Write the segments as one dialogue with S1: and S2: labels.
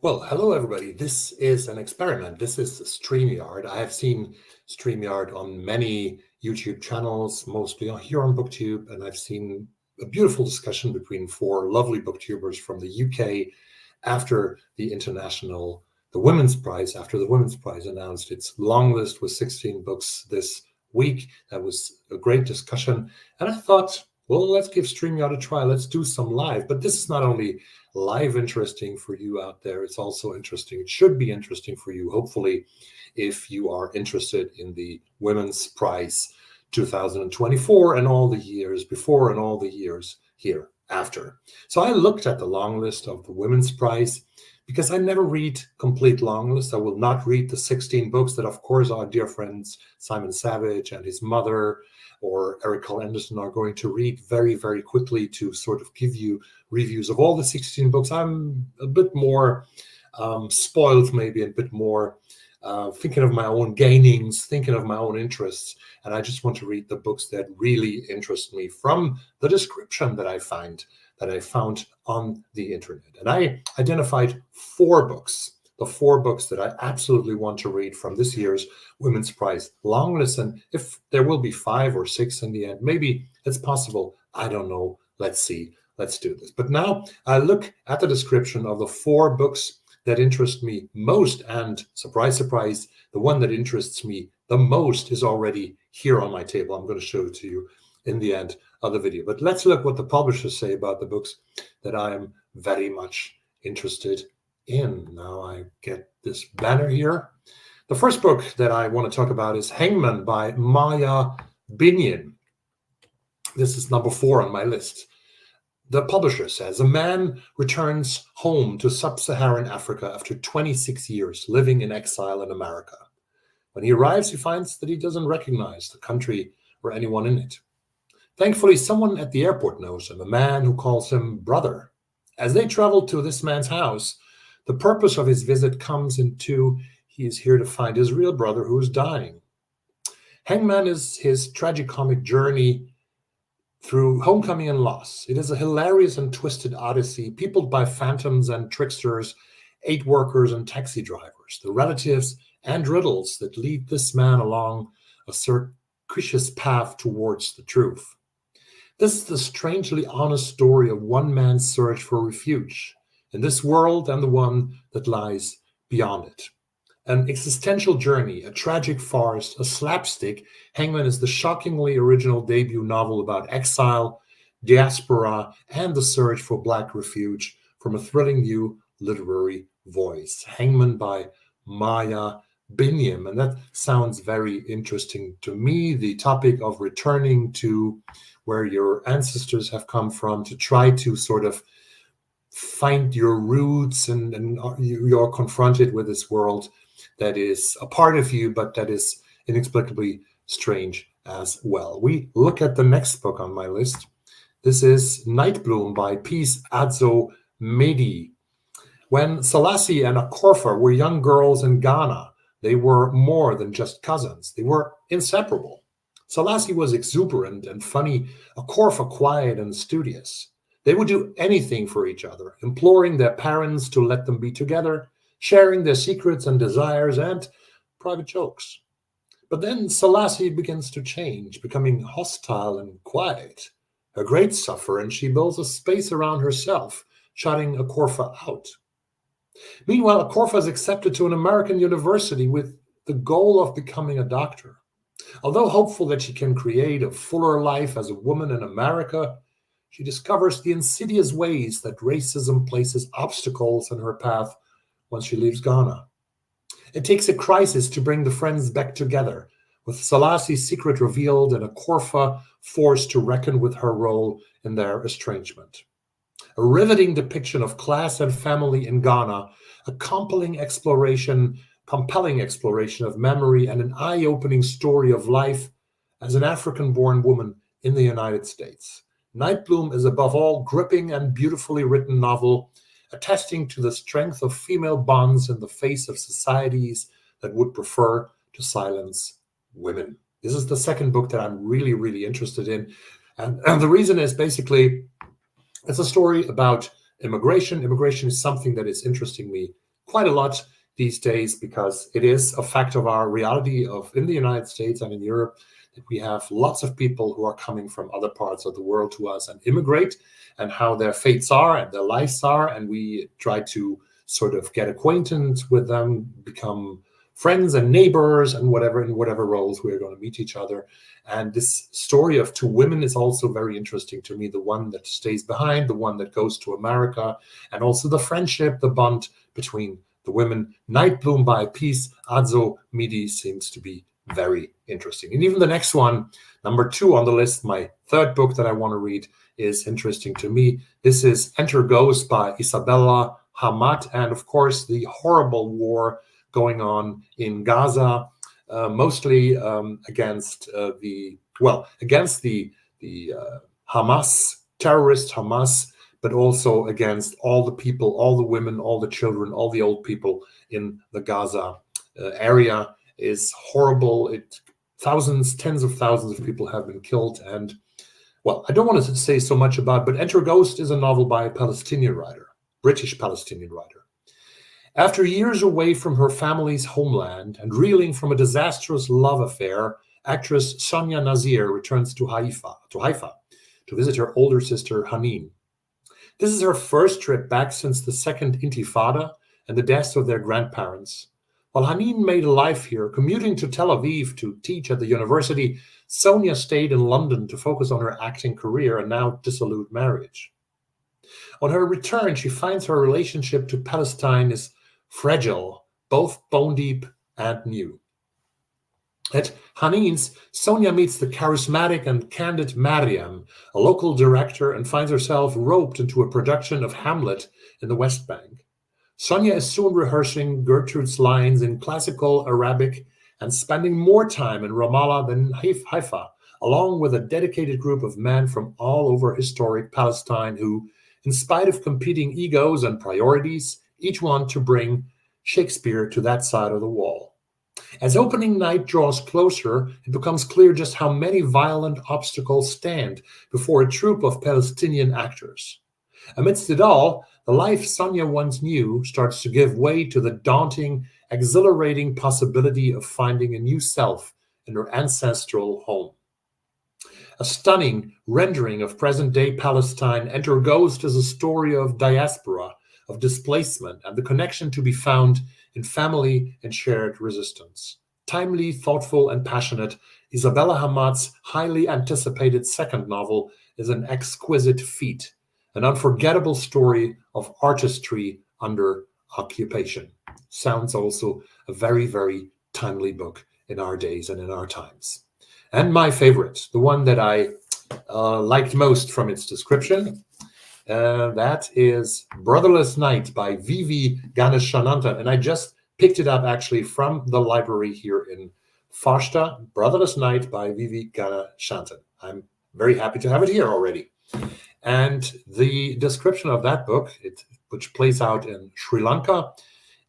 S1: Well, hello everybody. This is an experiment. This is StreamYard. I have seen StreamYard on many YouTube channels, mostly here on BookTube, and I've seen a beautiful discussion between four lovely booktubers from the UK after the Women's Prize, after the Women's Prize announced its long list with 16 books this week. That was a great discussion. And I thought, well, let's give StreamYard a try. Let's do some live. But this is not only live interesting for you out there, it's also interesting. It should be interesting for you, hopefully, if you are interested in the Women's Prize 2024 and all the years before and all the years hereafter. So I looked at the long list of the Women's Prize because I never read complete long lists. I will not read the 16 books that, of course, our dear friends Simon Savage and his mother or Eric Cole Anderson are going to read very, very quickly to sort of give you reviews of all the 16 books. I'm a bit more spoiled, maybe a bit more thinking of my own gainings, thinking of my own interests. And I just want to read the books that really interest me from the description that I found on the internet. And I identified four books, the four books that I absolutely want to read from this year's Women's Prize long list. And if there will be 5 or 6 in the end, maybe it's possible. I don't know. Let's see. Let's do this. But now I look at the description of the 4 books that interest me most. And surprise, surprise, the one that interests me the most is already here on my table. I'm going to show it to you in the end of the video. But let's look what the publishers say about the books that I am very much interested in. Now I get this banner here. The first book that I want to talk about is Hangman by Maya Binyan. This is number 4 on my list. The publisher says, a man returns home to sub-Saharan Africa after 26 years living in exile in America. When he arrives, he finds that he doesn't recognize the country or anyone in it. Thankfully, someone at the airport knows him, a man who calls him brother. As they travel to this man's house, the purpose of his visit comes into he is here to find his real brother who is dying. Hangman is his tragicomic journey through homecoming and loss. It is a hilarious and twisted odyssey peopled by phantoms and tricksters, aid workers and taxi drivers, the relatives and riddles that lead this man along a circuitous path towards the truth. This is the strangely honest story of one man's search for refuge in this world and the one that lies beyond it. An existential journey, a tragic farce, a slapstick, Hangman is the shockingly original debut novel about exile, diaspora, and the search for Black refuge from a thrilling new literary voice. Hangman by Maya Binyan, and that sounds very interesting to me. The topic of returning to where your ancestors have come from to try to sort of find your roots, and you're confronted with this world that is a part of you, but that is inexplicably strange as well. We look at the next book on my list. This is Night Bloom by Peace Adzo Medi. When Selassie and Akorfa were young girls in Ghana, they were more than just cousins. They were inseparable. Selassie was exuberant and funny, Akorfa quiet and studious. They would do anything for each other, imploring their parents to let them be together, sharing their secrets and desires and private jokes. But then Selassie begins to change, becoming hostile and quiet. Her grades suffer, and she builds a space around herself, shutting Akorfa out. Meanwhile, Akorfa is accepted to an American university with the goal of becoming a doctor. Although hopeful that she can create a fuller life as a woman in America, she discovers the insidious ways that racism places obstacles in her path once she leaves Ghana. It takes a crisis to bring the friends back together, with Selassie's secret revealed and Akorfa forced to reckon with her role in their estrangement. A riveting depiction of class and family in Ghana, a compelling exploration of memory, and an eye-opening story of life as an African-born woman in the United States. Night Bloom is above all gripping and beautifully written novel, attesting to the strength of female bonds in the face of societies that would prefer to silence women. This is the second book that I'm really, really interested in. And the reason is basically, it's a story about immigration. Immigration is something that is interesting me quite a lot these days, because it is a fact of our reality in the United States and in Europe that we have lots of people who are coming from other parts of the world to us and immigrate, and how their fates are and their lives are. And we try to sort of get acquainted with them, become friends and neighbors and whatever, in whatever roles we're going to meet each other. And this story of two women is also very interesting to me. The one that stays behind, the one that goes to America, and also the friendship, the bond between the women. Nightbloom by Peace Adzo Midi seems to be very interesting. And even the next one, number 2 on the list, my third book that I want to read, is interesting to me. This is Enteros by Isabella Hamad, and of course the horrible war going on in Gaza, mostly against the Hamas, terrorist Hamas, but also against all the people, all the women, all the children, all the old people in the Gaza area. Is horrible. Thousands, tens of thousands of people have been killed. And, well, I don't want to say so much about, but Enter Ghost is a novel by a Palestinian writer, British Palestinian writer. After years away from her family's homeland and reeling from a disastrous love affair, actress Sonia Nazir returns to Haifa to visit her older sister Hanin. This is her first trip back since the Second Intifada and the deaths of their grandparents. While Hanin made a life here, commuting to Tel Aviv to teach at the university, Sonia stayed in London to focus on her acting career and now dissolute marriage. On her return, she finds her relationship to Palestine is fragile, both bone deep and new. At Hanin's, Sonia meets the charismatic and candid Mariam, a local director, and finds herself roped into a production of Hamlet in the West Bank. Sonia is soon rehearsing Gertrude's lines in classical Arabic and spending more time in Ramallah than Haifa, along with a dedicated group of men from all over historic Palestine who, in spite of competing egos and priorities, each want to bring Shakespeare to that side of the wall. As opening night draws closer, it becomes clear just how many violent obstacles stand before a troupe of Palestinian actors. Amidst it all, the life Sonia once knew starts to give way to the daunting, exhilarating possibility of finding a new self in her ancestral home. A stunning rendering of present-day Palestine, Enter Ghost is a story of diaspora, of displacement, and the connection to be found in family and shared resistance. Timely, thoughtful, and passionate, Isabella Hamad's highly anticipated second novel is an exquisite feat, an unforgettable story of artistry under occupation. Sounds also a very, very timely book in our days and in our times. And my favorite, the one that I liked most from its description, that is Brotherless Night by Vivi Ganeshanantan. And I just picked it up actually from the library here in Farsta, Brotherless Night by Vivi Ganeshanantan. I'm very happy to have it here already. And the description of that book, which plays out in Sri Lanka,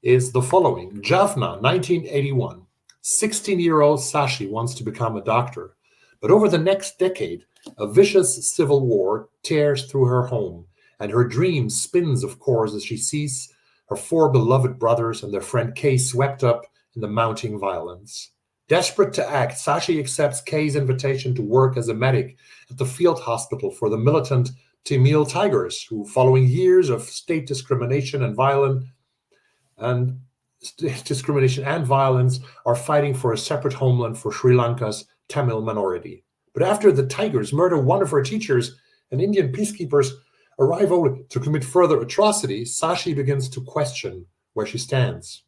S1: is the following. Jaffna, 1981. 16-year-old Sashi wants to become a doctor. But over the next decade, a vicious civil war tears through her home, and her dream spins, of course, as she sees her 4 beloved brothers and their friend Kay swept up in the mounting violence. Desperate to act, Sashi accepts Kay's invitation to work as a medic at the field hospital for the militant Tamil Tigers, who, following years of state discrimination and violence, are fighting for a separate homeland for Sri Lanka's Tamil minority. But after the Tigers murder one of her teachers and Indian peacekeepers arrive only to commit further atrocities, Sashi begins to question where she stands.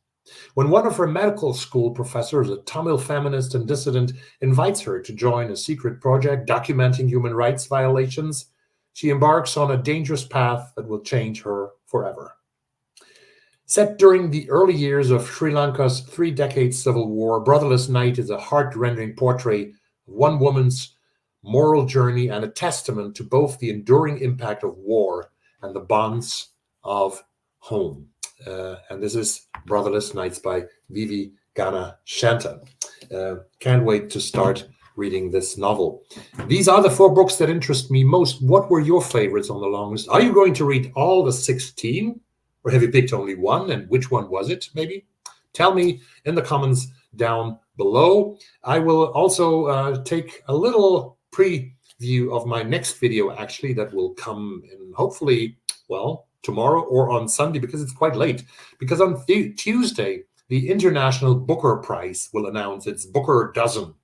S1: When one of her medical school professors, a Tamil feminist and dissident, invites her to join a secret project documenting human rights violations, she embarks on a dangerous path that will change her forever. Set during the early years of Sri Lanka's 3-decade civil war, Brotherless Night is a heart-rending portrait of one woman's moral journey and a testament to both the enduring impact of war and the bonds of home. And this is Brotherless Nights by Vivi Ganeshanantan. Can't wait to start reading this novel. These are the 4 books that interest me most. What were your favorites on the long list? Are you going to read all the 16? Or have you picked only one, and which one was it, maybe? Tell me in the comments down below. I will also take a little preview of my next video, actually, that will come in hopefully, well, tomorrow or on Sunday, because it's quite late. Because on Tuesday, the International Booker Prize will announce its Booker Dozen.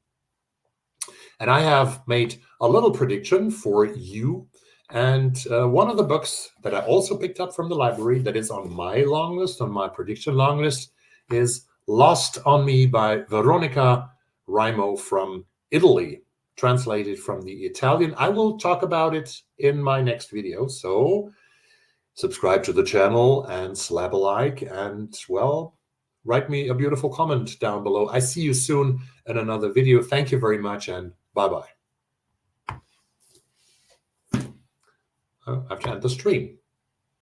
S1: And I have made a little prediction for you. And one of the books that I also picked up from the library that is on my long list, on my prediction long list, is Lost on Me by Veronica Raimo from Italy, translated from the Italian. I will talk about it in my next video. So subscribe to the channel and slap a like, and, well, write me a beautiful comment down below. I see you soon in another video. Thank you very much, and bye-bye. I've to end the stream.